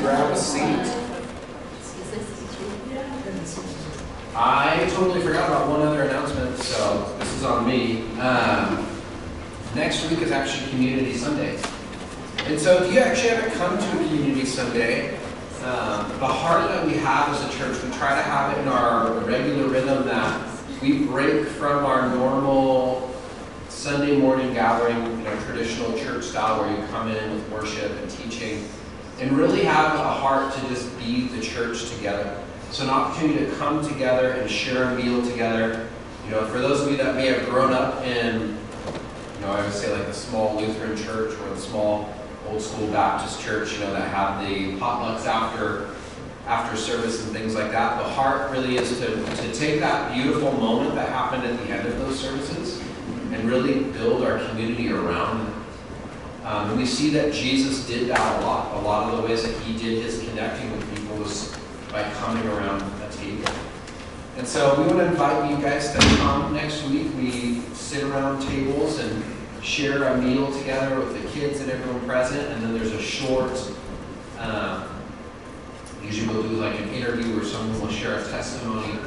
grab a seat. I totally forgot about one other announcement, so this is on me. Next week is actually Community Sunday. And so if you actually haven't come to a Community Sunday, the heart that we have as a church, we try to have it in our regular rhythm that we break from our normal Sunday morning gathering, traditional church style where you come in with worship and teaching, and really have a heart to just be the church together. So an opportunity to come together and share a meal together. For those of you that may have grown up in, I would say like a small Lutheran church or a small old school Baptist church, that have the potlucks after service and things like that. The heart really is to take that beautiful moment that happened at the end of those services and really build our community around them. And we see that Jesus did that a lot. A lot of the ways that he did his connecting with people was by coming around a table. And so we want to invite you guys to come next week. We sit around tables and share a meal together with the kids and everyone present, and then there's a short, usually we'll do like an interview where someone will share a testimony,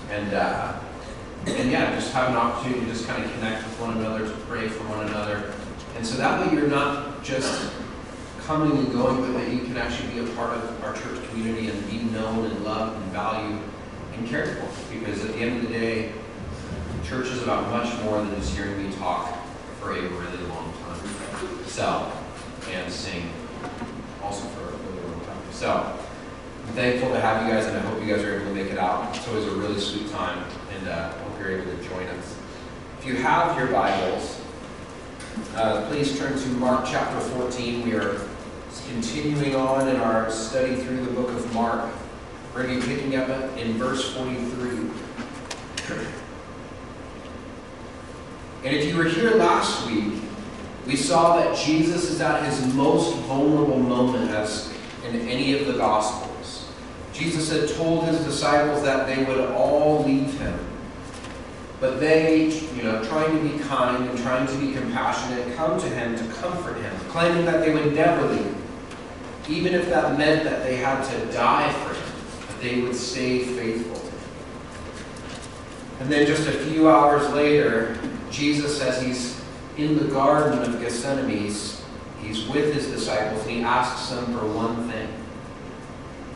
and yeah, just have an opportunity to just kind of connect with one another, to pray for one another. And so that way you're not just coming and going, but that you can actually be a part of our church community and be known and loved and valued and cared for. Because at the end of the day, church is about much more than just hearing me talk for a really long time. So, and sing also for a really long time. So, I'm thankful to have you guys, and I hope you guys are able to make it out. It's always a really sweet time, and I hope you're able to join us. If you have your Bibles, please turn to Mark chapter 14. We are continuing on in our study through the book of Mark. We're going to be picking up in verse 43. And if you were here last week, we saw that Jesus is at his most vulnerable moment as in any of the Gospels. Jesus had told his disciples that they would all leave him. But they, trying to be kind and trying to be compassionate, come to him to comfort him, claiming that they would never leave, even if that meant that they had to die for him, that they would stay faithful to him. And then just a few hours later, Jesus, as he's in the Garden of Gethsemane, he's with his disciples, and he asks them for one thing.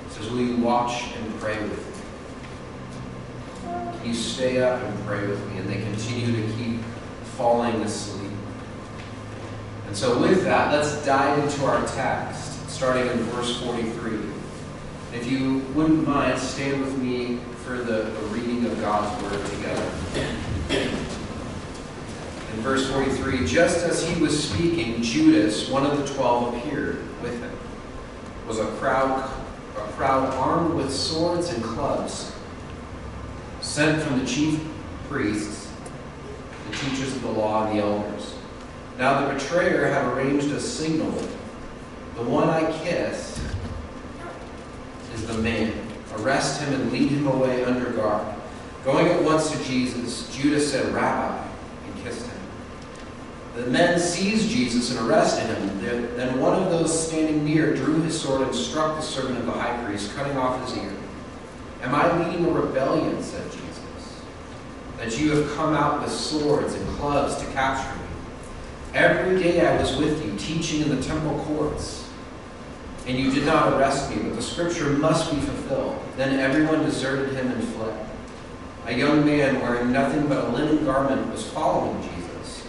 He says, will you watch and pray with me? Can you stay up and pray with me? And they continue to keep falling asleep. And so with that, let's dive into our text, starting in verse 43. If you wouldn't mind, stand with me for the reading of God's Word together. In verse 43, just as he was speaking, Judas, one of the 12, appeared with him. It was a crowd armed with swords and clubs, sent from the chief priests, the teachers of the law, and the elders. Now the betrayer had arranged a signal. The one I kiss is the man. Arrest him and lead him away under guard. Going at once to Jesus, Judas said, Rabbi, and kissed him. The men seized Jesus and arrested him. Then one of those standing near drew his sword and struck the servant of the high priest, cutting off his ear. Am I leading a rebellion, said Jesus, that you have come out with swords and clubs to capture me? Every day I was with you, teaching in the temple courts, and you did not arrest me, but the scripture must be fulfilled. Then everyone deserted him and fled. A young man wearing nothing but a linen garment was following Jesus.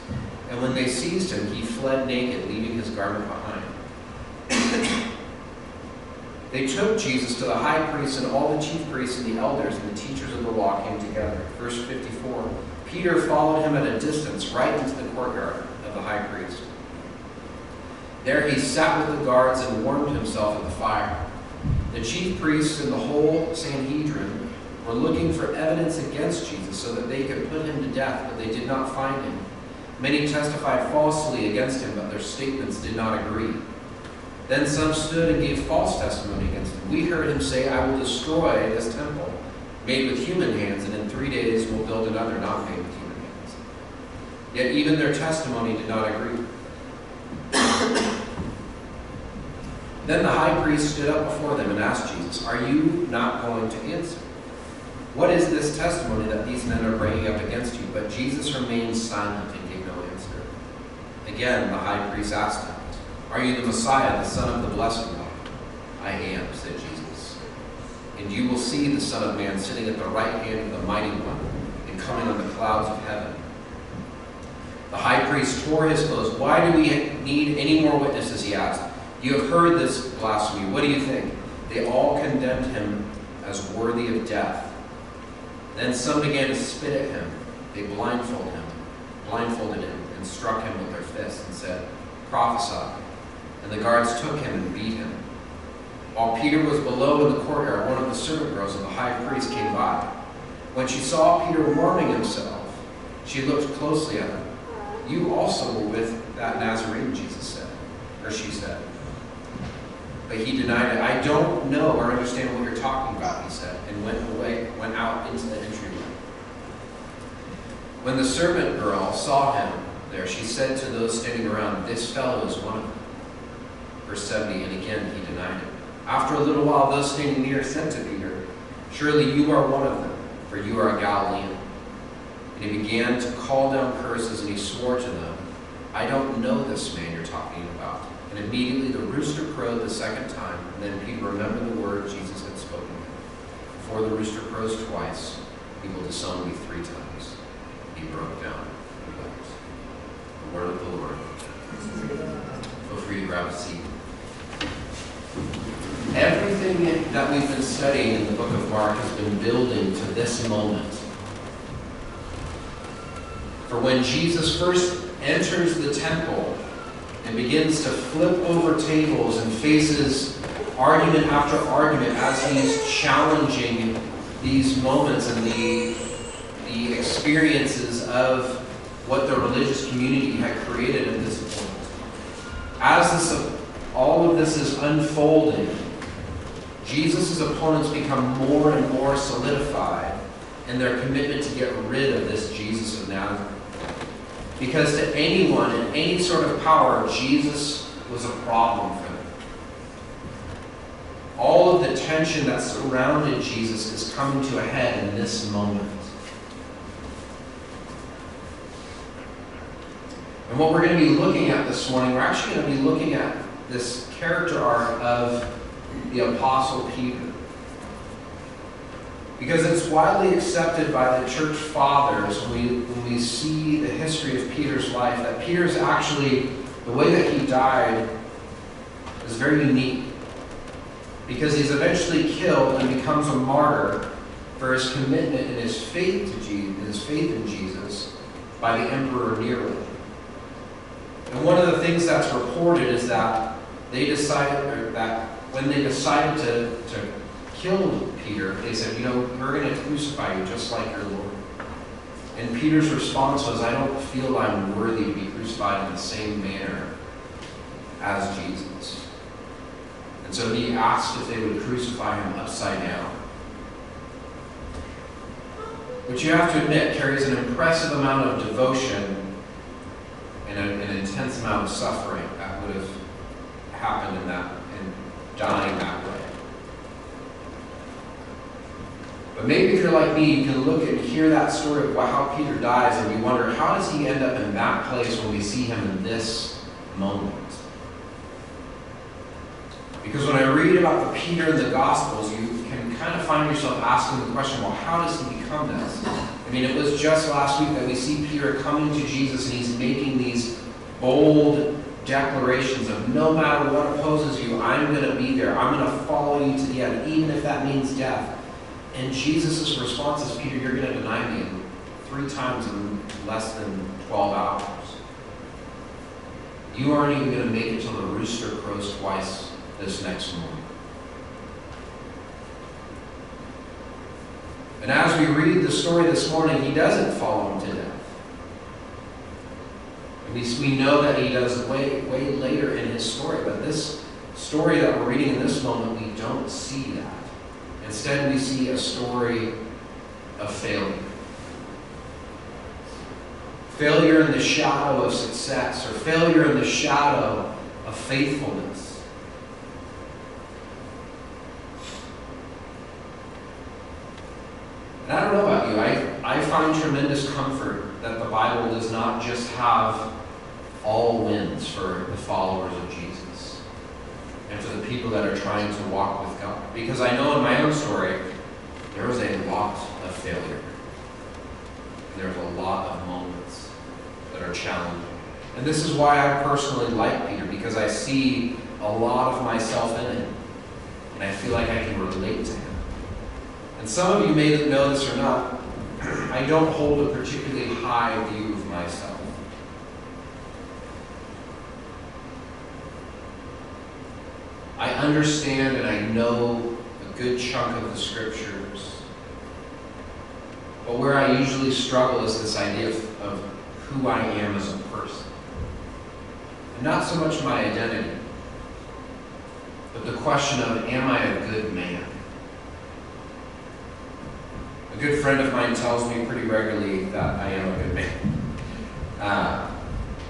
And when they seized him, he fled naked, leaving his garment behind. They took Jesus to the high priest, and all the chief priests and the elders and the teachers of the law came together. Verse 54, Peter followed him at a distance, right into the courtyard of the high priest. There he sat with the guards and warmed himself at the fire. The chief priests and the whole Sanhedrin were looking for evidence against Jesus so that they could put him to death, but they did not find him. Many testified falsely against him, but their statements did not agree. Then some stood and gave false testimony against him. We heard him say, I will destroy this temple made with human hands, and in 3 days will build another not made with human hands. Yet even their testimony did not agree. Then the high priest stood up before them and asked Jesus, "Are you not going to answer? What is this testimony that these men are bringing up against you?" But Jesus remained silent and gave no answer. Again, the high priest asked him, "Are you the Messiah, the Son of the Blessed One?" "I am," said Jesus. "And you will see the Son of Man sitting at the right hand of the Mighty One and coming on the clouds of heaven." The high priest tore his clothes. "Why do we need any more witnesses?" he asked. "You have heard this blasphemy. What do you think?" They all condemned him as worthy of death. Then some began to spit at him. They blindfolded him, and struck him with their fists and said, "Prophesy." And the guards took him and beat him. While Peter was below in the courtyard, one of the servant girls of the high priest came by. When she saw Peter warming himself, she looked closely at him. "You also were with that Nazarene," she said. But he denied it. "I don't know or understand what you're talking about," he said, and went out into the entryway. When the servant girl saw him there, she said to those standing around, "This fellow is one of them." Verse 70, and again he denied it. After a little while, those standing near said to Peter, "Surely you are one of them, for you are a Galilean." And he began to call down curses, and he swore to them, "I don't know this man you're talking about." And immediately the rooster crowed the second time, and then Peter remembered the word Jesus had spoken to him. "Before the rooster crows twice, he will disown me 3 times." He broke down and wept. The word of the Lord. Feel free to grab a seat. Everything that we've been studying in the book of Mark has been building to this moment. For when Jesus first enters the temple and begins to flip over tables and faces argument after argument as he's challenging these moments and the experiences of what the religious community had created at this point. As all of this is unfolding, Jesus' opponents become more and more solidified in their commitment to get rid of this Jesus of Nazareth. Because to anyone in any sort of power, Jesus was a problem for them. All of the tension that surrounded Jesus is coming to a head in this moment. And what we're going to be looking at this morning, we're actually going to be looking at this character arc of the Apostle Peter. Because it's widely accepted by the church fathers when we see the history of Peter's life, that Peter's actually, the way that he died is very unique. Because he's eventually killed and becomes a martyr for his commitment and his faith in Jesus by the Emperor Nero. And one of the things that's reported is that when they decided to kill Peter, they said, "We're going to crucify you just like your Lord." And Peter's response was, "I don't feel I'm worthy to be crucified in the same manner as Jesus." And so he asked if they would crucify him upside down. Which you have to admit carries an impressive amount of devotion and an intense amount of suffering that would have happened in dying that way. But maybe if you're like me, you can look and hear that story of how Peter dies, and you wonder, how does he end up in that place when we see him in this moment? Because when I read about the Peter in the Gospels, you can kind of find yourself asking the question, well, how does he become this? I mean, it was just last week that we see Peter coming to Jesus, and he's making these bold declarations of, no matter what opposes you, I'm going to be there. I'm going to follow you to the end, even if that means death. And Jesus' response is, Peter, you're going to deny me 3 times in less than 12 hours. You aren't even going to make it till the rooster crows twice this next morning. And as we read the story this morning, he doesn't follow him to death. At least we know that he does way later in his story. But this story that we're reading in this moment, we don't see that. Instead, we see a story of failure. Failure in the shadow of success, or failure in the shadow of faithfulness. And I don't know about you, I find tremendous comfort that the Bible does not just have all wins for the followers of Jesus and for the people that are trying to walk with God. Because I know in my own story, there was a lot of failure. And there's a lot of moments that are challenging. And this is why I personally like Peter, because I see a lot of myself in him. And I feel like I can relate to him. And some of you may know this or not, I don't hold a particularly high view of myself. I understand and I know a good chunk of the scriptures. But where I usually struggle is this idea of who I am as a person. And not so much my identity, but the question of, am I a good man? A good friend of mine tells me pretty regularly that I am a good man.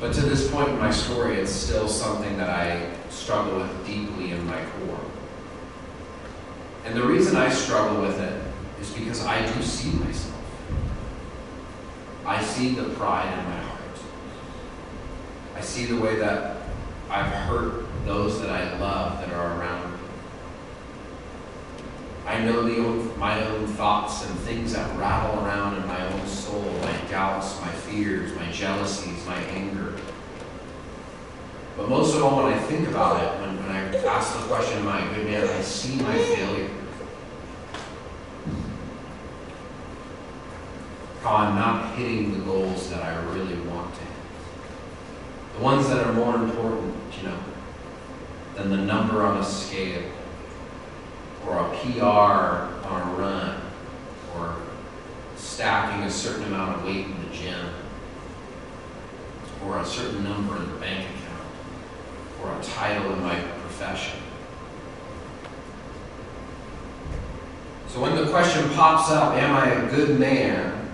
But to this point in my story, it's still something that I struggle with deeply in my core. And the reason I struggle with it is because I do see myself. I see the pride in my heart. I see the way that I've hurt those that I love that are around me. I know my own thoughts and things that rattle around in my own soul, my doubts, my fears, my jealousies, my anger. But most of all, when I think about it, when I ask the question, am I a good man, I see my failure. How I'm not hitting the goals that I really want to hit. The ones that are more important, than the number on a scale, or a PR on a run, or stacking a certain amount of weight in the gym, or a certain number in the bank account, or a title in my profession. So when the question pops up, am I a good man?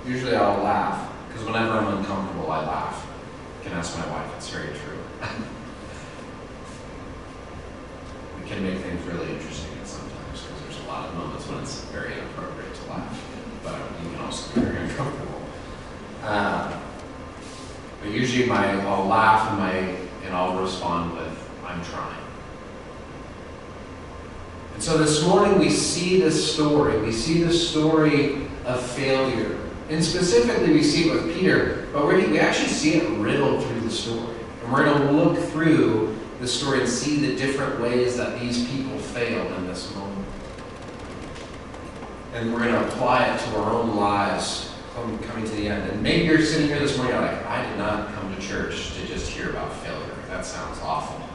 Usually I'll laugh, because whenever I'm uncomfortable, I laugh. You can ask my wife, it's very true. We can make things really interesting sometimes, because there's a lot of moments when it's very inappropriate to laugh, but you can also be very uncomfortable. But usually I'll laugh and I'll respond with, I'm trying. And so this morning we see this story. We see the story of failure. And specifically we see it with Peter, but we actually see it riddled through the story. And we're going to look through the story and see the different ways that these people failed in this moment. And we're going to apply it to our own lives coming to the end. And maybe you're sitting here this morning, you're like, I did not come to church to just hear about failure. That sounds awful.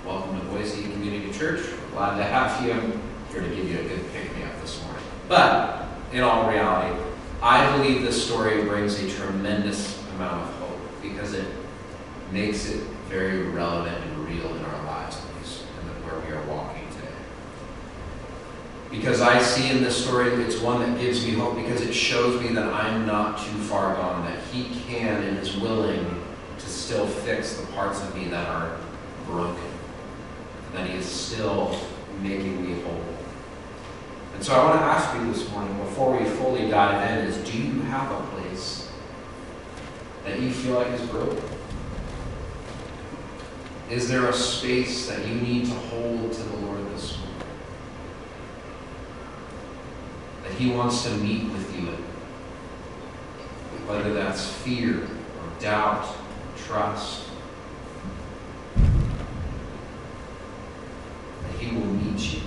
Welcome to Boise Community Church. We're glad to have you. I'm here to give you a good pick-me-up this morning. But in all reality, I believe this story brings a tremendous amount of hope because it makes it very relevant and real in our lives, at least, and where we are walking today. Because I see in this story, it's one that gives me hope because it shows me that I'm not too far gone, that He can and is willing to still fix the parts of me that are broken, that He is still making me whole. And so I want to ask you this morning, before we fully dive in, is do you have a place that you feel like is broken? Is there a space that you need to hold to the Lord this morning? That He wants to meet with you in? Whether that's fear or doubt, trust. That He will meet you.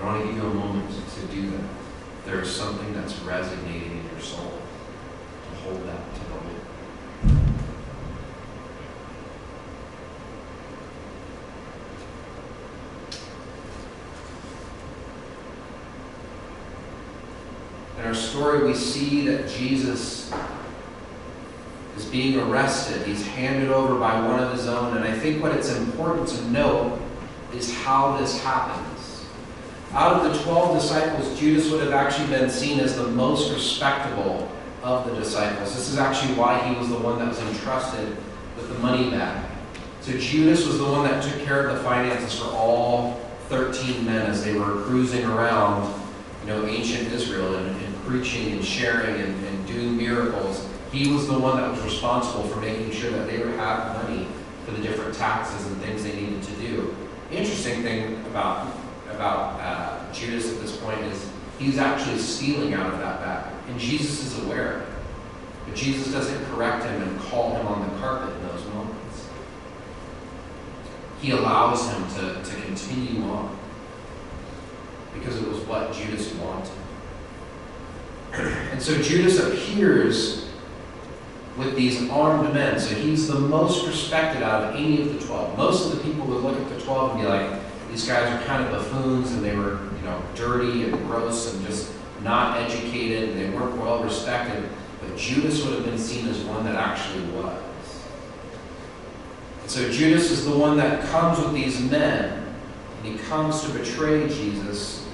I want to give you a moment to do that. There is something that's resonating in your soul. To hold that to the Lord. In our story, we see that Jesus is being arrested. He's handed over by one of His own. And I think what it's important to note is how this happens. Out of the 12 disciples, Judas would have actually been seen as the most respectable of the disciples. This is actually why he was the one that was entrusted with the money bag. So Judas was the one that took care of the finances for all 13 men as they were cruising around, ancient Israel and preaching and sharing and doing miracles. He was the one that was responsible for making sure that they would have money for the different taxes and things they needed to do. The interesting thing about Judas at this point is he's actually stealing out of that bag, and Jesus is aware of it. But Jesus doesn't correct him and call him on the carpet in those moments. He allows him to continue on because it was what Judas wanted. And so Judas appears with these armed men. So he's the most respected out of any of the 12. Most of the people would look at the 12 and be like, these guys are kind of buffoons, and they were, dirty and gross and just not educated, and they weren't well respected. But Judas would have been seen as one that actually was. And so Judas is the one that comes with these men, and he comes to betray Jesus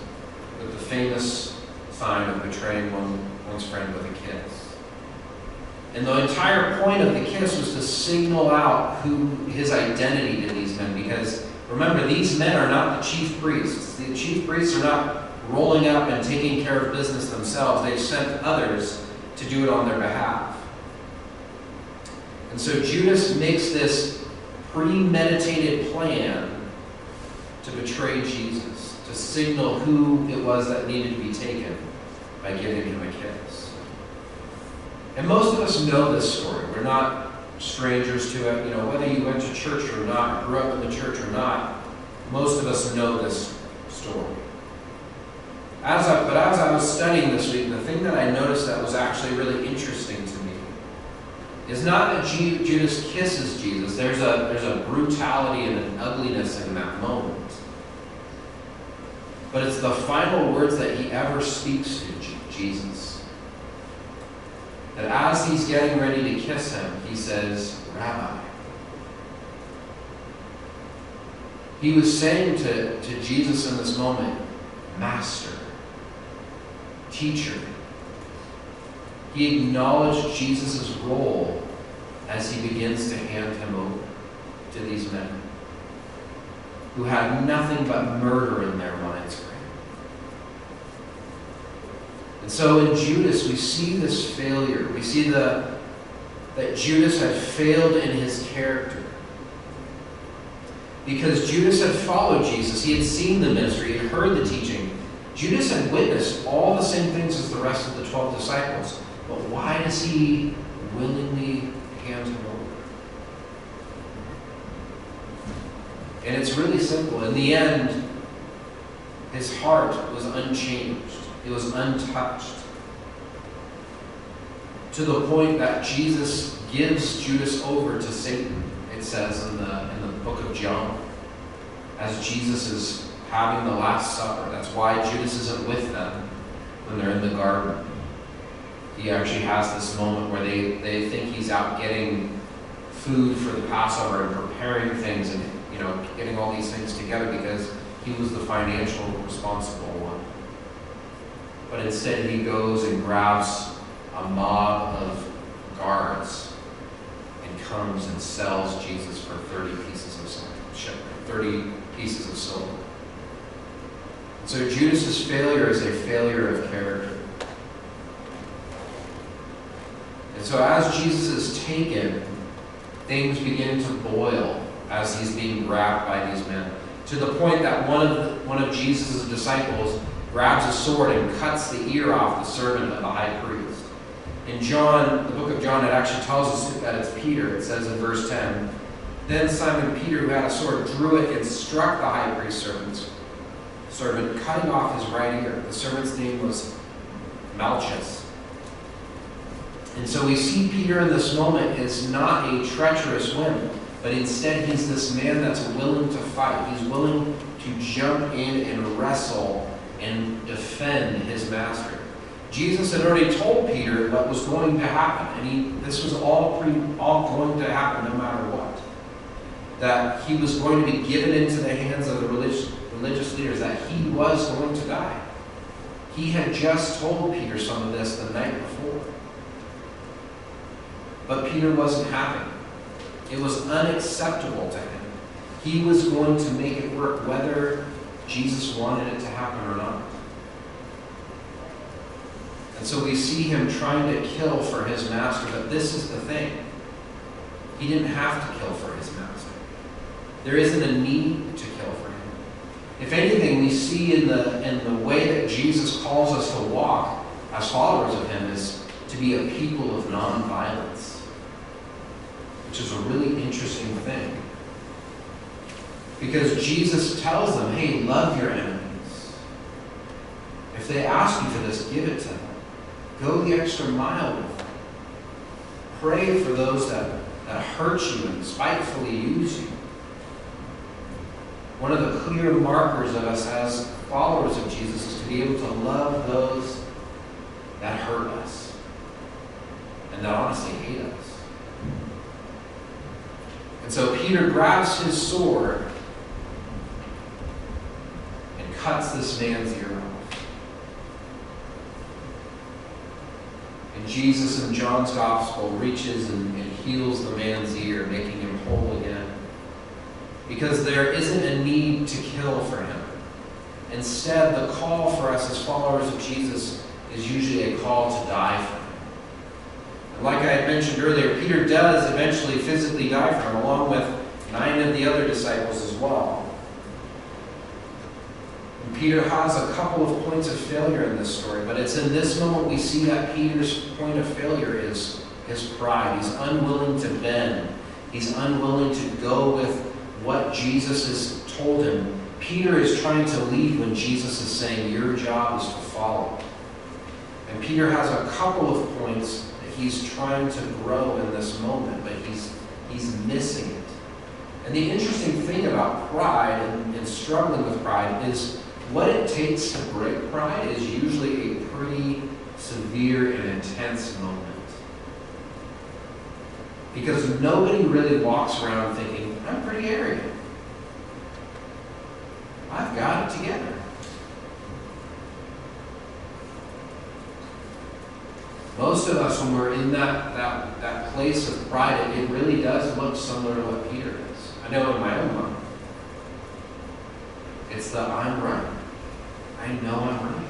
with the famous sign of betraying one's friend with a kiss. And the entire point of the kiss was to signal out his identity to these men, because remember, these men are not the chief priests. The chief priests are not rolling up and taking care of business themselves. They've sent others to do it on their behalf. And so Judas makes this premeditated plan to betray Jesus, to signal who it was that needed to be taken by giving him a kiss. And most of us know this story. We're not strangers to it. Whether you went to church or not, grew up in the church or not, most of us know this story. But as I was studying this week, the thing that I noticed that was actually really interesting to me is not that Judas kisses Jesus. There's a brutality and an ugliness in that moment. But it's the final words that he ever speaks to Jesus. That as he's getting ready to kiss him, he says, Rabbi. He was saying to Jesus in this moment, Master, Teacher. He acknowledged Jesus' role as he begins to hand him over to these men who had nothing but murder in their minds for him. And so in Judas, we see this failure. We see that Judas had failed in his character. Because Judas had followed Jesus. He had seen the ministry. He had heard the teaching. Judas had witnessed all the same things as the rest of the 12 disciples. But why does he willingly hand him over? And it's really simple. In the end, his heart was unchanged. It was untouched. To the point that Jesus gives Judas over to Satan, it says in the book of John, as Jesus is having the Last Supper. That's why Judas isn't with them when they're in the garden. He actually has this moment where they think he's out getting food for the Passover and preparing things and getting all these things together because he was the financial responsible one. But instead he goes and grabs a mob of guards and comes and sells Jesus for 30 pieces of silver. So Judas' failure is a failure of character. And so as Jesus is taken, things begin to boil as he's being grabbed by these men, to the point that one of Jesus' disciples grabs a sword and cuts the ear off the servant of the high priest. In John, the book of John, it actually tells us that it's Peter. It says in verse 10, Then Simon Peter, who had a sword, drew it and struck the high priest's servant, cutting off his right ear. The servant's name was Malchus. And so we see Peter in this moment is not a treacherous wimp, but instead he's this man that's willing to fight. He's willing to jump in and wrestle and defend his master. Jesus had already told Peter what was going to happen, and this was all going to happen no matter what. That he was going to be given into the hands of the religious leaders, that he was going to die. He had just told Peter some of this the night before. But Peter wasn't having it. It was unacceptable to him. He was going to make it work whether Jesus wanted it to happen or not. And so we see him trying to kill for his master, but this is the thing. He didn't have to kill for his master. There isn't a need to kill for him. If anything, we see in the way that Jesus calls us to walk as followers of him is to be a people of nonviolence, which is a really interesting thing. Because Jesus tells them, hey, love your enemies. If they ask you for this, give it to them. Go the extra mile with them. Pray for those that hurt you and spitefully use you. One of the clear markers of us as followers of Jesus is to be able to love those that hurt us and that honestly hate us. And so Peter grabs his sword and cuts this man's ear off. And Jesus in John's Gospel reaches and heals the man's ear, making him whole again. Because there isn't a need to kill for him. Instead, the call for us as followers of Jesus is usually a call to die for him. And like I had mentioned earlier, Peter does eventually physically die for him, along with 9 of the other disciples as well. And Peter has a couple of points of failure in this story, but it's in this moment we see that Peter's point of failure is his pride. He's unwilling to bend. He's unwilling to go with what Jesus has told him. Peter is trying to lead when Jesus is saying, your job is to follow. And Peter has a couple of points that he's trying to grow in this moment, but he's missing it. And the interesting thing about pride and struggling with pride is what it takes to break pride is usually a pretty severe and intense moment. Because nobody really walks around thinking, I'm pretty arrogant. I've got it together. Most of us, when we're in that place of pride, it really does look similar to what Peter is. I know in my own mind. It's the I'm right. I know I'm right.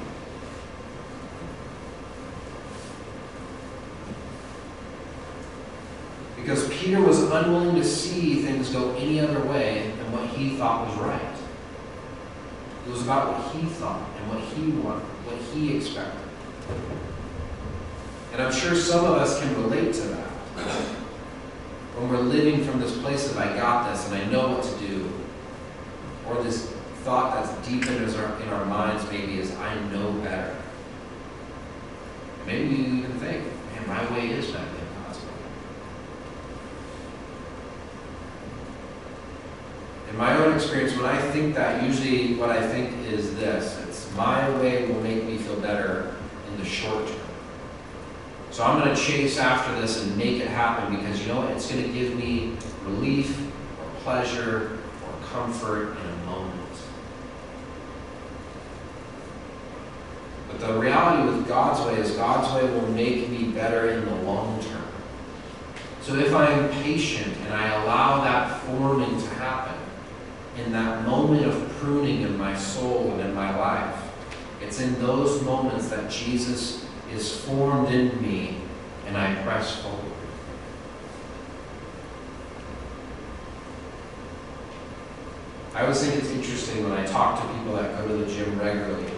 Because Peter was unwilling to see things go any other way than what he thought was right. It was about what he thought and what he wanted, what he expected. And I'm sure some of us can relate to that. When we're living from this place of I got this and I know what to do, or this thought that's deep in our minds maybe is I know better. Maybe you even think, man, my way is better than God's way. In my own experience, when I think that, usually what I think is this. It's my way will make me feel better in the short term. So I'm going to chase after this and make it happen because you know what? It's going to give me relief or pleasure or comfort in a moment. But the reality with God's way is God's way will make me better in the long term. So if I am patient and I allow that forming to happen, in that moment of pruning in my soul and in my life, it's in those moments that Jesus is formed in me and I press forward. I always think it's interesting when I talk to people that go to the gym regularly.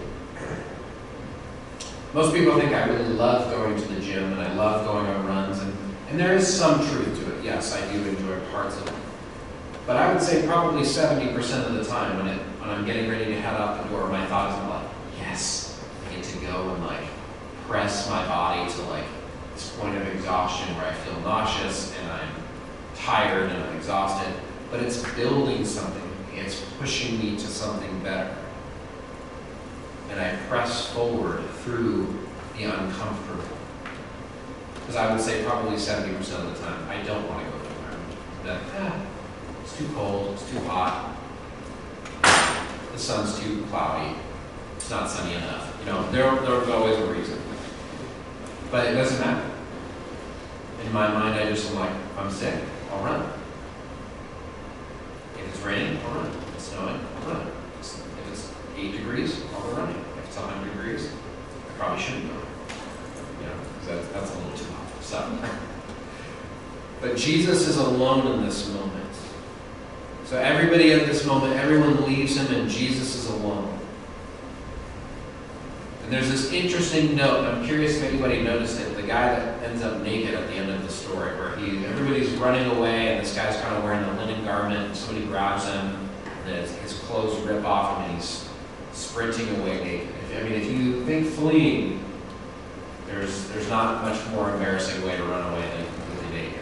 Most people think I really love going to the gym and I love going on runs, and there is some truth to it. Yes, I do enjoy parts of it. But I would say probably 70% of the time when I'm getting ready to head out the door, my thought is like, yes, I get to go and press my body to this point of exhaustion where I feel nauseous and I'm tired and I'm exhausted. But it's building something. It's pushing me to something better. And I press forward through the uncomfortable. Because I would say probably 70% of the time, I don't want to go to the environment. It's too cold, it's too hot, the sun's too cloudy, it's not sunny enough. There's always a reason. But it doesn't matter. In my mind, I just am like, if I'm sick, I'll run. If it's raining, I'll run. If it's snowing, I'll run. If it's 8 degrees, I'll go running. If it's 100 degrees, I probably shouldn't go. Because that's a little too hot. So, but Jesus is alone in this moment. So everybody at this moment, everyone leaves him and Jesus is alone. And there's this interesting note, and I'm curious if anybody noticed it, the guy that ends up naked at the end of the story, where everybody's running away and this guy's kind of wearing a linen garment, and somebody grabs him, and his clothes rip off him and he's sprinting away naked. If you think fleeing, there's not much more embarrassing way to run away than completely naked.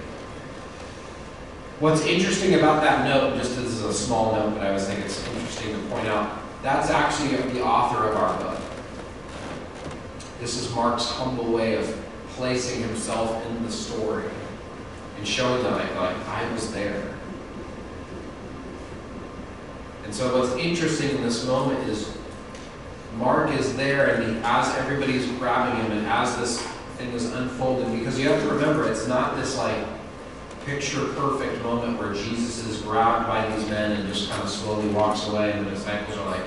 What's interesting about that note, just as a small note, but I always think it's interesting to point out, that's actually the author of our book. This is Mark's humble way of placing himself in the story and showing that I was there. And so what's interesting in this moment is Mark is there, and as everybody's grabbing him and as this thing is unfolding, because you have to remember, it's not this picture perfect moment where Jesus is grabbed by these men and just kind of slowly walks away and the disciples are like,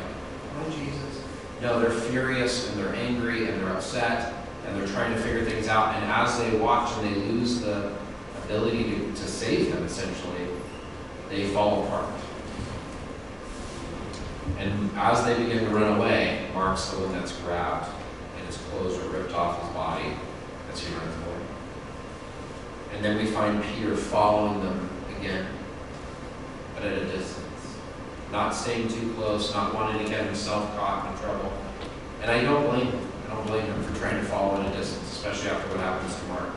"Oh, Jesus." No, they're furious and they're angry and they're upset and they're trying to figure things out, and as they watch and they lose the ability to save him, essentially, they fall apart. And as they begin to run away, Mark's the one that's grabbed and his clothes are ripped off his body as he runs away. And then we find Peter following them again, but at a distance. Not staying too close, not wanting to get himself caught in trouble. And I don't blame him. I don't blame him for trying to follow at a distance, especially after what happens to Mark.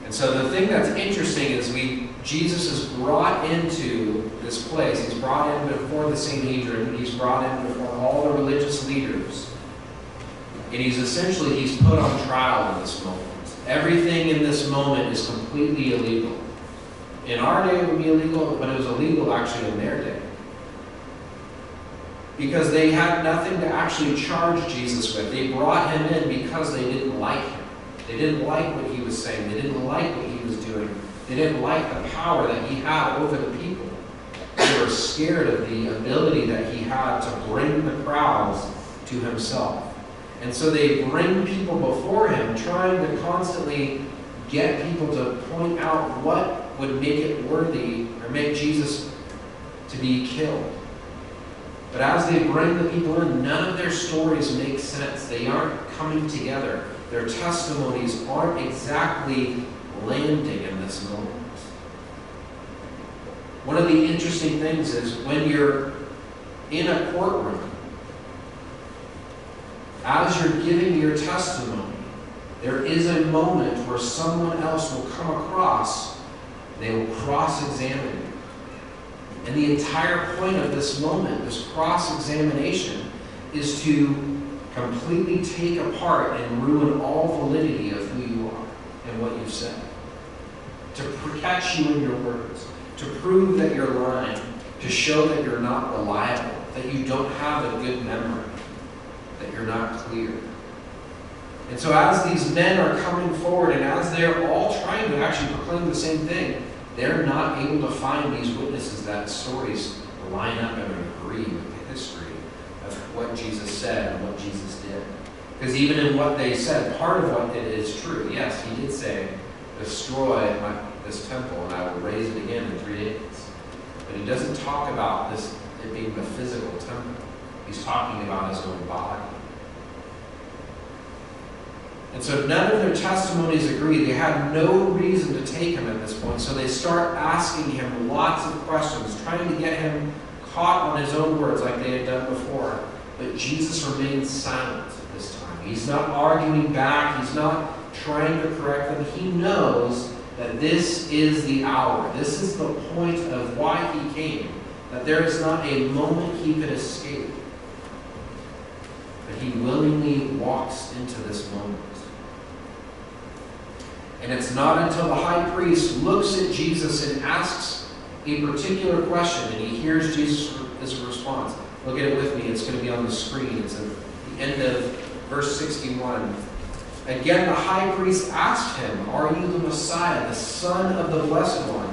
And so the thing that's interesting is Jesus is brought into this place. He's brought in before the Sanhedrin. He's brought in before all the religious leaders. And he's put on trial in this moment. Everything in this moment is completely illegal. In our day it would be illegal, but it was illegal actually in their day. Because they had nothing to actually charge Jesus with. They brought him in because they didn't like him. They didn't like what he was saying. They didn't like what he was doing. They didn't like the power that he had over the people. They were scared of the ability that he had to bring the crowds to himself. And so they bring people before him, trying to constantly get people to point out what would make it worthy or make Jesus to be killed. But as they bring the people in, none of their stories make sense. They aren't coming together. Their testimonies aren't exactly landing in this moment. One of the interesting things is when you're in a courtroom, as you're giving your testimony, there is a moment where someone else will come across, they will cross-examine you. And the entire point of this moment, this cross-examination, is to completely take apart and ruin all validity of who you are and what you've said. To catch you in your words, to prove that you're lying, to show that you're not reliable, that you don't have a good memory, that you're not clear. And so as these men are coming forward and as they're all trying to actually proclaim the same thing, they're not able to find these witnesses that stories line up and agree with the history of what Jesus said and what Jesus did. Because even in what they said, part of what it is true. Yes, he did say, destroy this temple and I will raise it again in 3 days. But he doesn't talk about it being the physical temple. He's talking about his own body. And so none of their testimonies agree. They had no reason to take him at this point. So they start asking him lots of questions, trying to get him caught on his own words like they had done before. But Jesus remains silent this time. He's not arguing back. He's not trying to correct them. He knows that this is the hour. This is the point of why he came. That there is not a moment he could escape. But he willingly walks into this moment. And it's not until the high priest looks at Jesus and asks a particular question and he hears Jesus' response. Look at it with me. It's going to be on the screen. It's at the end of verse 61. Again, the high priest asked him, "Are you the Messiah, the Son of the Blessed One?"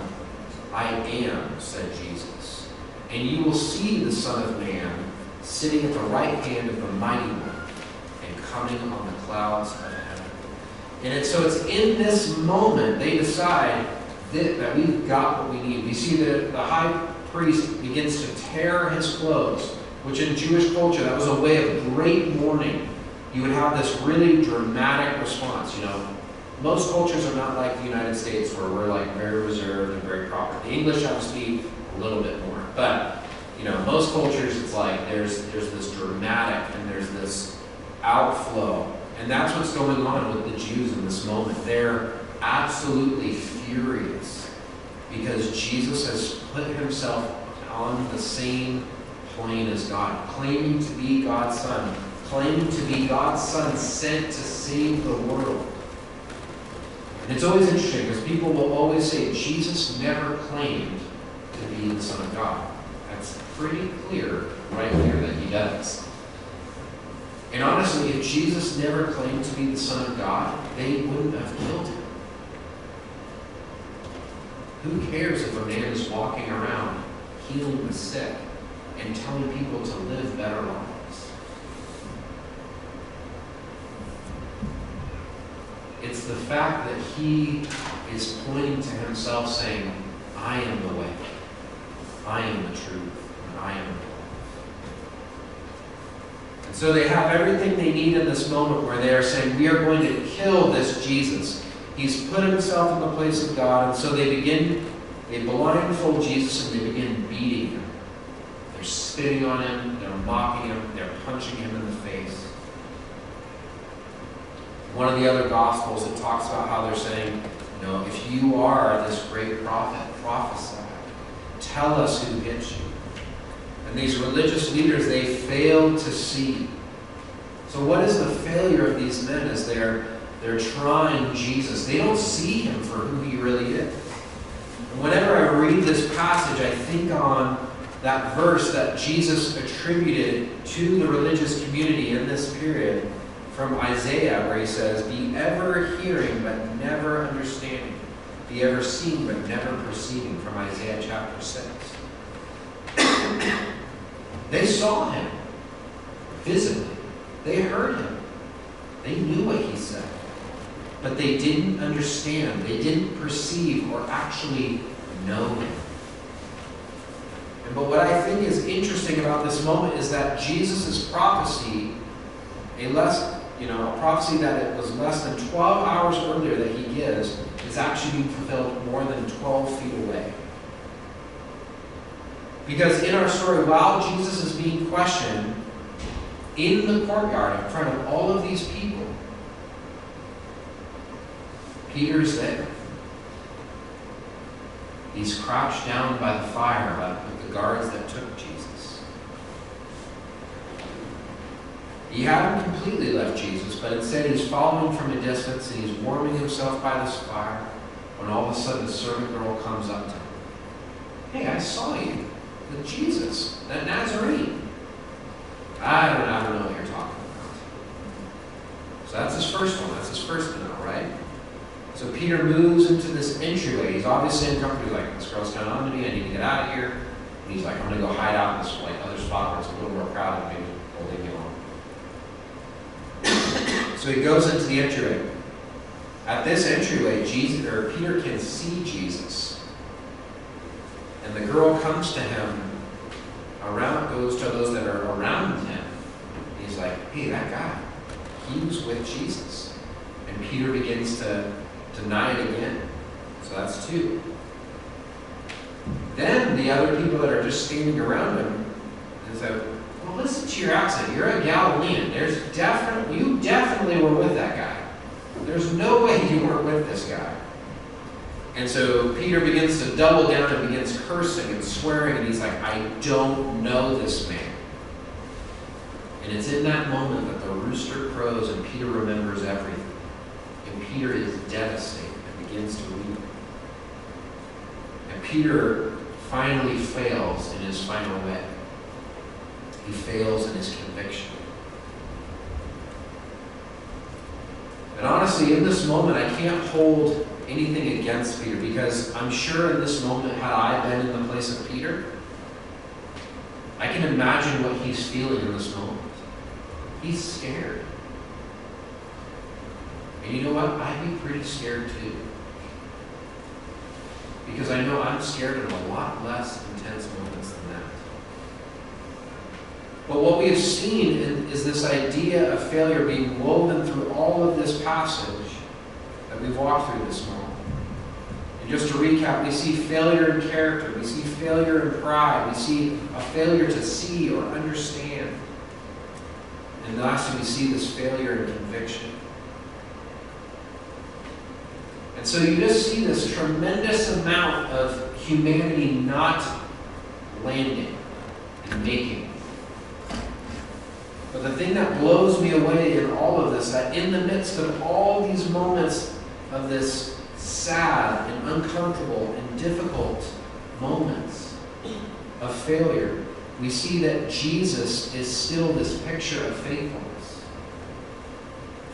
I am, said Jesus. And you will see the Son of Man sitting at the right hand of the Mighty One and coming on the clouds of heaven. And so it's in this moment they decide that we've got what we need. We see that the high priest begins to tear his clothes, which in Jewish culture, that was a way of great mourning. You would have this really dramatic response. Most cultures are not like the United States, where we're like very reserved and very proper. The English obviously a little bit more, but most cultures it's like there's this dramatic and there's this outflow, and that's what's going on with the Jews in this moment. They're absolutely furious because Jesus has put himself on the same plane as God, claiming to be God's Son, claiming to be God's Son sent to save the world. And it's always interesting because people will always say Jesus never claimed to be the Son of God. That's pretty clear right here that he does. And honestly, if Jesus never claimed to be the Son of God, they wouldn't have killed him. Who cares if a man is walking around healing the sick and telling people to live better lives? It's the fact that he is pointing to himself saying, I am the way, I am the truth, and I am the life. And so they have everything they need in this moment where they are saying, we are going to kill this Jesus. He's put himself in the place of God, and so they blindfold Jesus and they begin beating him. They're spitting on him, they're mocking him, they're punching him in the face. One of the other Gospels, it talks about how they're saying, if you are this great prophet, prophesy. Tell us who hit you. And these religious leaders, they failed to see. So what is the failure of these men as they're trying Jesus? They don't see him for who he really is. And whenever I read this passage, I think on that verse that Jesus attributed to the religious community in this period from Isaiah, where he says, be ever hearing but never understanding. Be ever seeing but never perceiving, from Isaiah chapter 6. They saw him visibly. They heard him. They knew what he said. But they didn't understand. They didn't perceive or actually know him. But what I think is interesting about this moment is that Jesus' prophecy, a prophecy that it was less than 12 hours earlier that he gives, is actually being fulfilled more than 12 feet away. Because in our story, while Jesus is being questioned in the courtyard in front of all of these people, Peter's there. He's crouched down by the fire with the guards that took Jesus. He hadn't completely left Jesus, but instead he's following from a distance and he's warming himself by this fire when all of a sudden the servant girl comes up to him. Hey, I saw you with Jesus, that Nazarene. I don't know what you're talking about. So that's his first one. That's his first no, right? So Peter moves into this entryway. He's obviously uncomfortable. He's like, this girl's coming on to me. I need to get out of here. And he's like, I'm going to go hide out in this other spot where it's a little more crowded. Maybe we'll leave me alone. So he goes into the entryway. At this entryway, Peter can see Jesus. And the girl comes to him, goes to those that are around him. He's like, hey, that guy, he was with Jesus. And Peter begins to deny it again. So that's 2. Then the other people that are just standing around him is like, well, listen to your accent. You're a Galilean. You definitely were with that guy. There's no way you weren't with this guy. And so Peter begins to double down and begins cursing and swearing, and he's like, I don't know this man. And it's in that moment that the rooster crows and Peter remembers everything. And Peter is devastated and begins to weep. And Peter finally fails in his final way. He fails in his conviction. And honestly, in this moment, I can't hold anything against Peter, because I'm sure in this moment, had I been in the place of Peter, I can imagine what he's feeling in this moment. He's scared. And you know what? I'd be pretty scared too. Because I know I'm scared in a lot less intense moments than that. But what we have seen is this idea of failure being woven through all of this passage that we've walked through this morning. And just to recap, we see failure in character, we see failure in pride, we see a failure to see or understand. And lastly, we see this failure in conviction. And so you just see this tremendous amount of humanity not landing and making. But the thing that blows me away in all of this, that in the midst of all these moments of this sad and uncomfortable and difficult moments of failure, we see that Jesus is still this picture of faithfulness.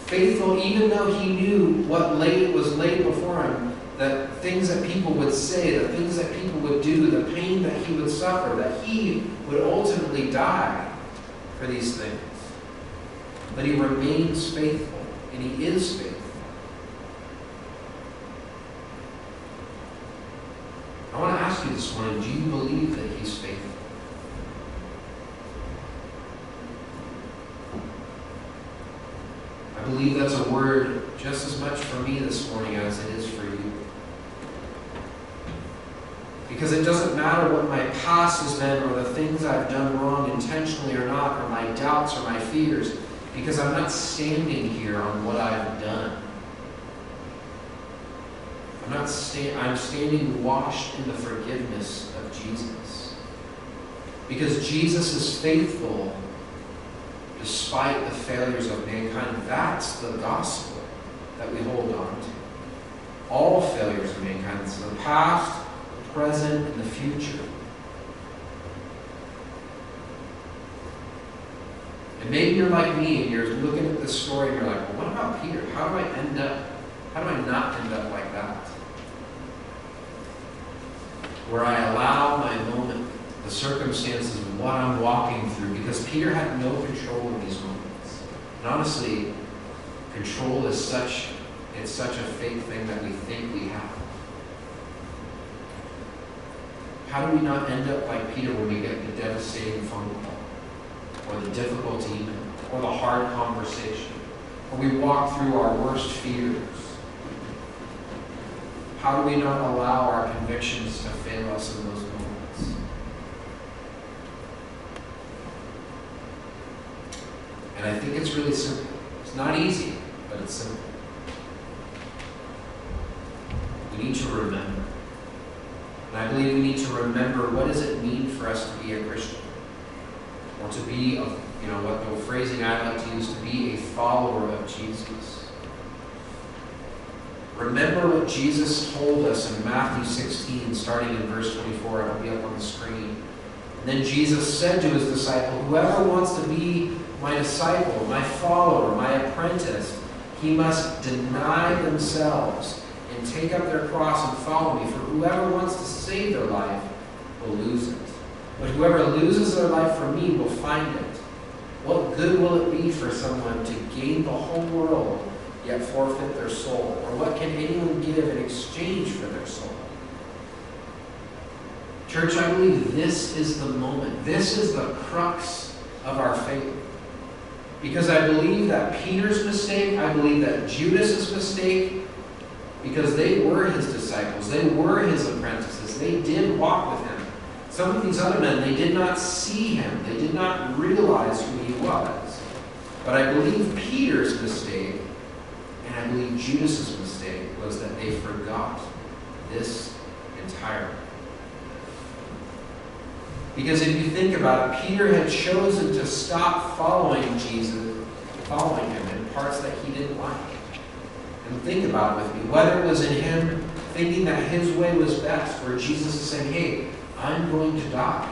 Faithful even though he knew what was laid before him, the things that people would say, the things that people would do, the pain that he would suffer, that he would ultimately die for these things. But he remains faithful, and he is faithful. I want to ask you this morning, do you believe that he's faithful? I believe that's a word just as much for me this morning as it is for you. Because it doesn't matter what my past has been or the things I've done wrong intentionally or not, or my doubts or my fears, because I'm not standing here on what I've done. I'm standing washed in the forgiveness of Jesus. Because Jesus is faithful despite the failures of mankind. That's the gospel that we hold on to. All failures of mankind. It's the past, the present, and the future. And maybe you're like me and you're looking at this story and you're like, well, what about Peter? How do I not end up like that? Where I allow my moment, the circumstances of what I'm walking through, because Peter had no control in these moments. And honestly, control is such a fake thing that we think we have. How do we not end up like Peter when we get the devastating phone call, or the difficult email, or the hard conversation, or we walk through our worst fears? How do we not allow our convictions to fail us in those moments? And I think it's really simple. It's not easy, but it's simple. We need to remember. And I believe we need to remember, what does it mean for us to be a Christian? Or to be, what the phrasing I like to use, to be a follower of Jesus. Remember what Jesus told us in Matthew 16, starting in verse 24. It'll be up on the screen. And then Jesus said to his disciple, whoever wants to be my disciple, my follower, my apprentice, he must deny themselves and take up their cross and follow me. For whoever wants to save their life will lose it. But whoever loses their life for me will find it. What good will it be for someone to gain the whole world yet forfeit their soul? Or what can anyone give in exchange for their soul? Church, I believe this is the moment. This is the crux of our faith. Because I believe that Peter's mistake, I believe that Judas' mistake, because they were his disciples, they were his apprentices, they did walk with him. Some of these other men, they did not see him, they did not realize who he was. But I believe Peter's mistake, and I believe Judas' mistake, was that they forgot this entirely. Because if you think about it, Peter had chosen to stop following him in parts that he didn't like. And think about it with me. Whether it was in him thinking that his way was best, where Jesus is saying, hey, I'm going to die.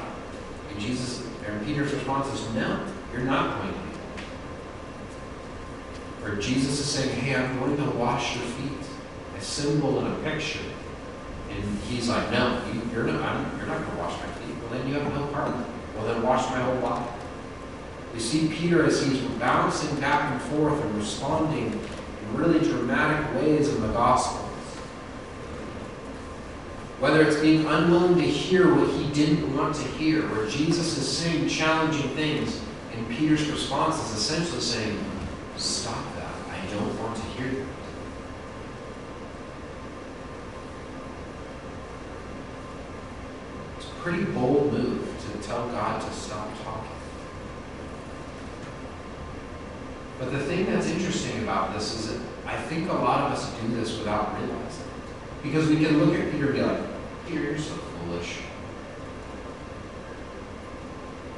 And Peter's response is, no, you're not going to be. Or Jesus is saying, hey, I'm going to wash your feet. a symbol and a picture. And he's like, no, you're not going to wash my feet. Well, then you have no part. Well, then wash my whole body. We see Peter as he's bouncing back and forth and responding in really dramatic ways in the Gospels. Whether it's being unwilling to hear what he didn't want to hear, where Jesus is saying challenging things, and Peter's response is essentially saying, stop that. I don't want to hear that. It's a pretty bold move to tell God to stop talking. But the thing that's interesting about this is that I think a lot of us do this without realizing it. Because we can look at Peter and be like, Peter, you're so foolish.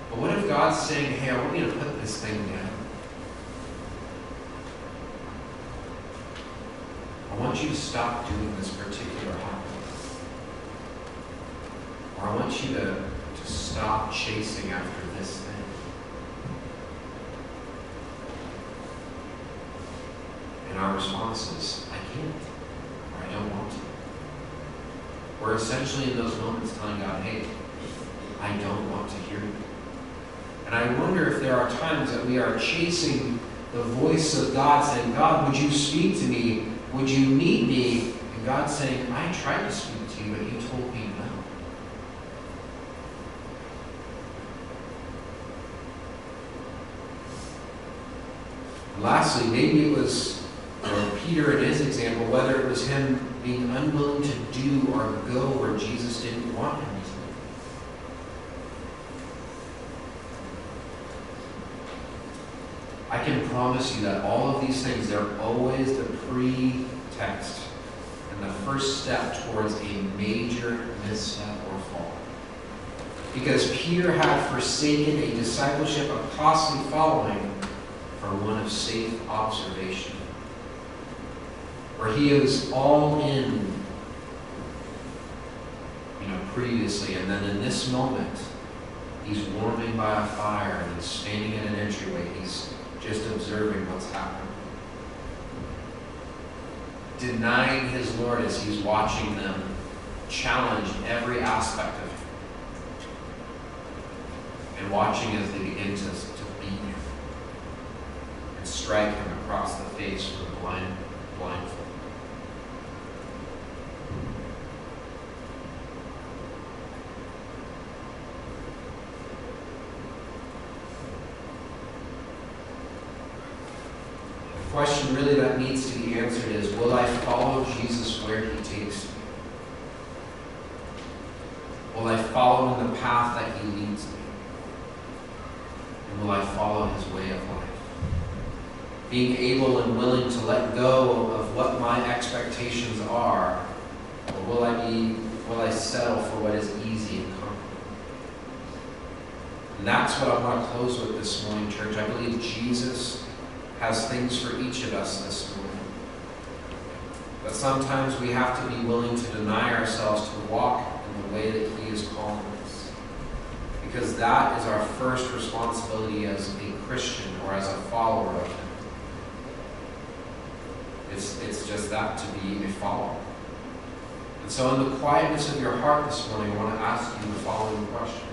But what if God's saying, hey, I want you to put this thing down. I want you to stop doing this particular hobby. Or I want you to stop chasing after this thing. And our response is, I can't, or I don't want to. We're essentially in those moments telling God, hey, I don't want to hear you. And I wonder if there are times that we are chasing the voice of God, saying, God, would you speak to me? Would you meet me? And God saying, I tried to speak to you, but you told me no. And lastly, maybe it was Peter in his example, whether it was him being unwilling to do or go where Jesus didn't want him to. I can promise you that all of these things, they're always the pretext and the first step towards a major misstep or fall. Because Peter had forsaken a discipleship of costly following for one of safe observation, where he was all in, previously, and then in this moment, he's warming by a fire and he's standing in an entryway. He's just observing what's happening. Denying his Lord as he's watching them challenge every aspect of him. And watching as they begin to beat him and strike him across the face with a blindfold. The question really that needs to be answered is, will I follow Jesus where he takes me? Will I follow in the path that he leads me? And will I follow his way of life? Being able and willing to let go of what my expectations are, or will I settle for what is easy and comfortable? And that's what I want to close with this morning, church. I believe Jesus has things for each of us this morning. But sometimes we have to be willing to deny ourselves to walk in the way that he is calling us. Because that is our first responsibility as a Christian or as a follower of him. It's just that, to be a follower. And so in the quietness of your heart this morning, I want to ask you the following question.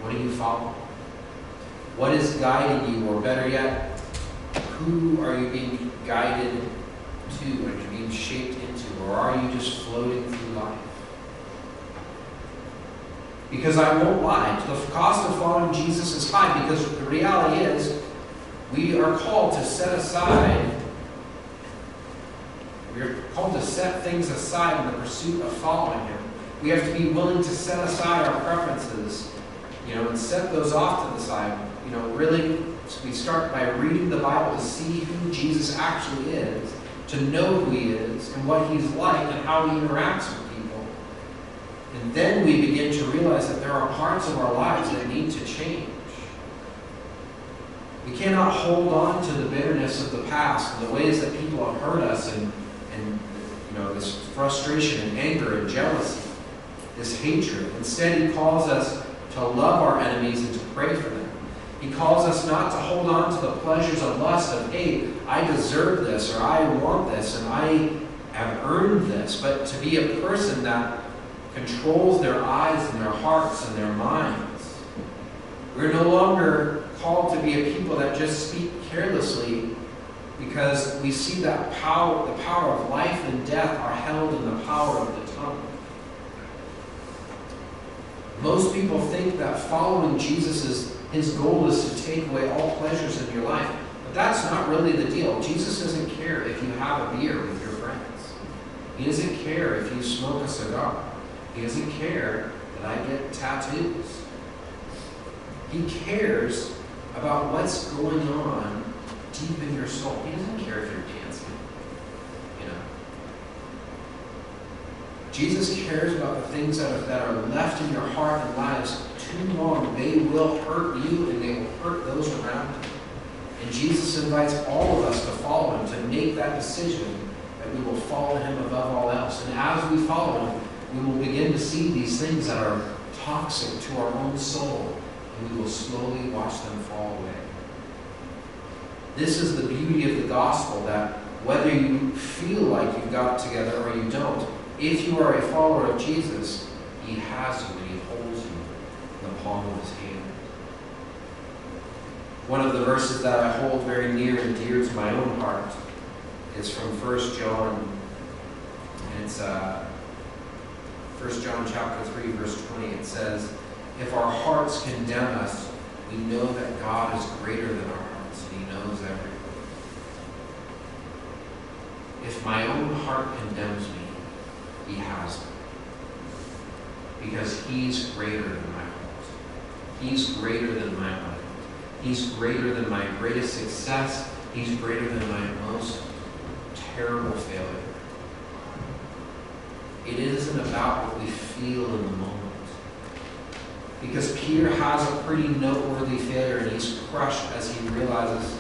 What do you follow? What is guiding you, or better yet, who are you being guided to? Are you being shaped into? Or are you just floating through life? Because I won't lie, the cost of following Jesus is high, because the reality is we are called to set aside, we are called to set things aside in the pursuit of following him. We have to be willing to set aside our preferences, and set those off to the side. Really, we start by reading the Bible to see who Jesus actually is, to know who he is, and what he's like, and how he interacts with people. And then we begin to realize that there are parts of our lives that need to change. We cannot hold on to the bitterness of the past and the ways that people have hurt us, and this frustration and anger and jealousy, this hatred. Instead, he calls us to love our enemies and to pray for them. He calls us not to hold on to the pleasures of lust of, hey, I deserve this, or I want this, and have earned this, but to be a person that controls their eyes and their hearts and their minds. We're no longer called to be a people that just speak carelessly, because we see that the power of life and death are held in the power of the tongue. Most people think that following Jesus, his goal is to take away all pleasures in your life. But that's not really the deal. Jesus doesn't care if you have a beer with your friends. He doesn't care if you smoke a cigar. He doesn't care that I get tattoos. He cares about what's going on deep in your soul. He doesn't care if you're dancing. You know. Jesus cares about the things that are left in your heart and lives too long. They will hurt you and they will hurt those around you. And Jesus invites all of us to follow him, to make that decision that we will follow him above all else. And as we follow him, we will begin to see these things that are toxic to our own soul, and we will slowly watch them fall away. This is the beauty of the gospel, that whether you feel like you've got it together or you don't, if you are a follower of Jesus, he has you and he holds you in the palm of his hand. One of the verses that I hold very near and dear to my own heart is from 1 John, and it's 1 John chapter 3, verse 20. It says, "If our hearts condemn us, we know that God is greater than our hearts, and he knows everything." If my own heart condemns me, he has me. Because he's greater than my heart. He's greater than my mind. He's greater than my greatest success. He's greater than my most terrible failure. It isn't about what we feel in the moment. Because Peter has a pretty noteworthy failure, and he's crushed as he realizes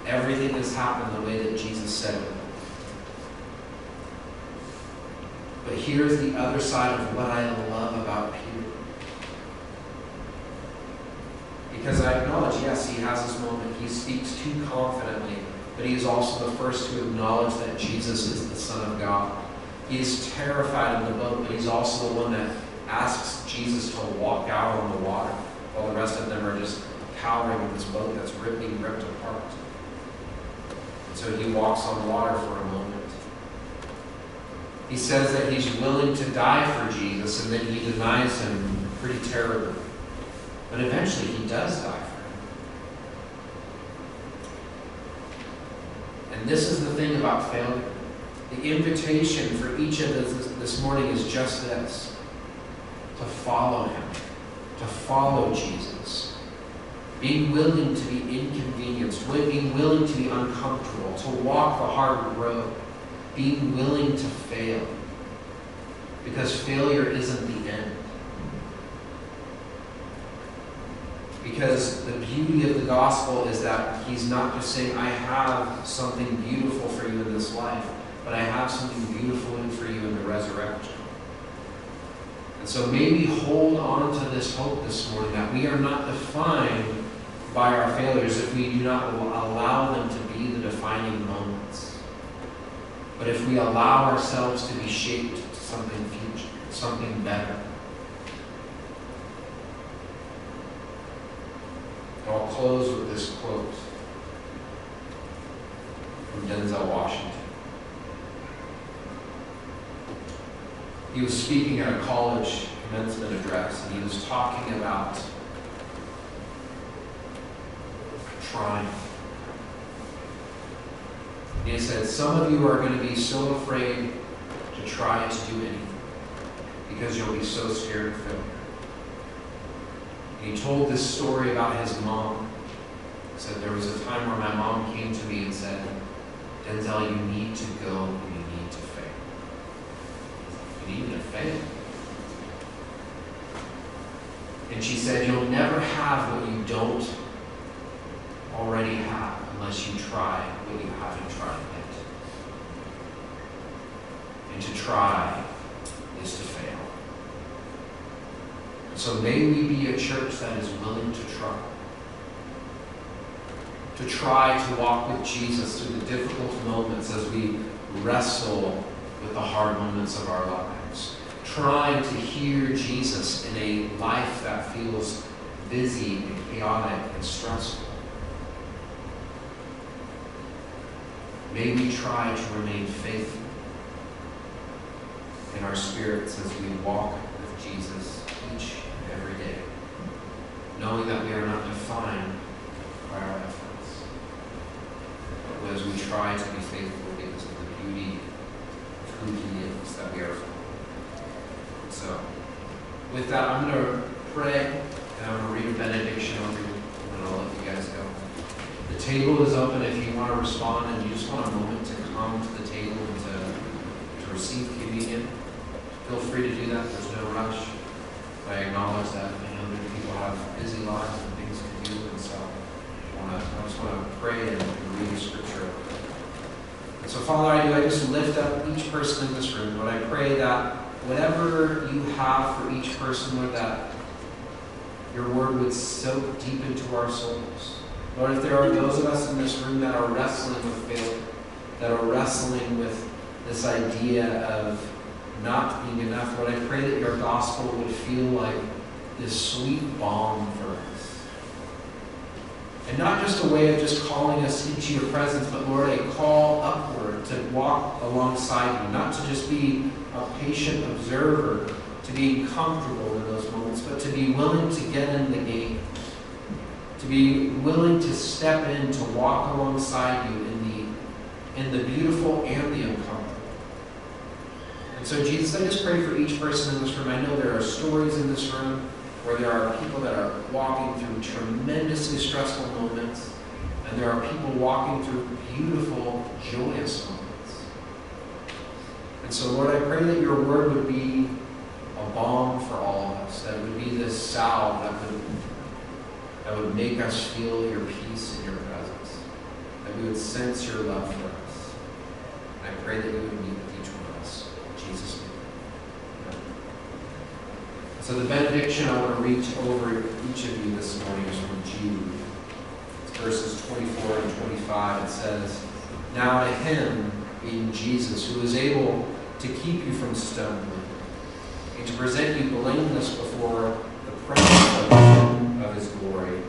everything has happened the way that Jesus said it would. But here's the other side of what I love about Peter. Because I acknowledge, yes, he has this moment. He speaks too confidently, but he is also the first to acknowledge that Jesus is the Son of God. He is terrified in the boat, but he's also the one that asks Jesus to walk out on the water, while the rest of them are just cowering in this boat that's being ripped apart. And so he walks on water for a moment. He says that he's willing to die for Jesus, and then he denies him pretty terribly. But eventually he does die for him. And this is the thing about failure. The invitation for each of us this morning is just this: to follow him, to follow Jesus. Being willing to be inconvenienced, being willing to be uncomfortable, to walk the hard road, being willing to fail. Because failure isn't the end. Because the beauty of the gospel is that he's not just saying, I have something beautiful for you in this life, but I have something beautiful for you in the resurrection. And so maybe hold on to this hope this morning, that we are not defined by our failures if we do not allow them to be the defining moments. But if we allow ourselves to be shaped to something future, something better. I'll close with this quote from Denzel Washington. He was speaking at a college commencement address, and he was talking about trying. And he said, some of you are going to be so afraid to try to do anything because you'll be so scared of failure. And he told this story about his mom. He said, there was a time where my mom came to me and said, Denzel, you need to go and you need to fail. You need to fail. And she said, you'll never have what you don't already have unless you try what you haven't tried yet. And to try is to fail. So may we be a church that is willing to try. To try to walk with Jesus through the difficult moments as we wrestle with the hard moments of our lives, trying to hear Jesus in a life that feels busy and chaotic and stressful. May we try to remain faithful in our spirits as we walk with Jesus each and every day, knowing that we are not defined by our efforts, but as we try to be faithful because of the beauty of who He is that we are following. So, with that, I'm going to pray, and I'm going to read a benediction over you, and then I'll let you guys go. The table is open if you want to respond and you just want a moment to come to the table and to receive communion. Feel free to do that. There's no rush. I acknowledge that many people have busy lives and things to do, and so I just want to pray and read the scripture. And so, Father, I just lift up each person in this room. Lord, I pray that whatever you have for each person, Lord, that your word would soak deep into our souls. Lord, if there are those of us in this room that are wrestling with failure, that are wrestling with this idea of not being enough, Lord, I pray that your gospel would feel like this sweet balm for us. And not just a way of just calling us into your presence, but Lord, a call upward to walk alongside you, not to just be a patient observer, to be comfortable in those moments, but to be willing to get in the game, to be willing to step in, to walk alongside you in the beautiful and the uncomfortable. And so, Jesus, I just pray for each person in this room. I know there are stories in this room where there are people that are walking through tremendously stressful moments, and there are people walking through beautiful, joyous moments. And so, Lord, I pray that your word would be a balm for all of us, that it would be this salve that would make us feel your peace in your presence, that we would sense your love for us. And I pray that you would meet with each one of us. In Jesus' name. Amen. So the benediction I want to read over each of you this morning is from Jude. It's verses 24 and 25. It says, "Now to him, being Jesus, who is able to keep you from stumbling, and to present you blameless before the presence of his glory,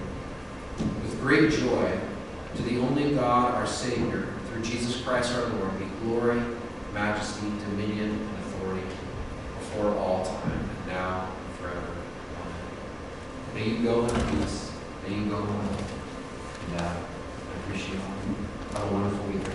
with great joy, to the only God our Savior, through Jesus Christ our Lord, be glory, majesty, dominion, and authority before all time, and now and forever. Amen." May you go in peace. May you go in love. And I appreciate you. Have a wonderful week.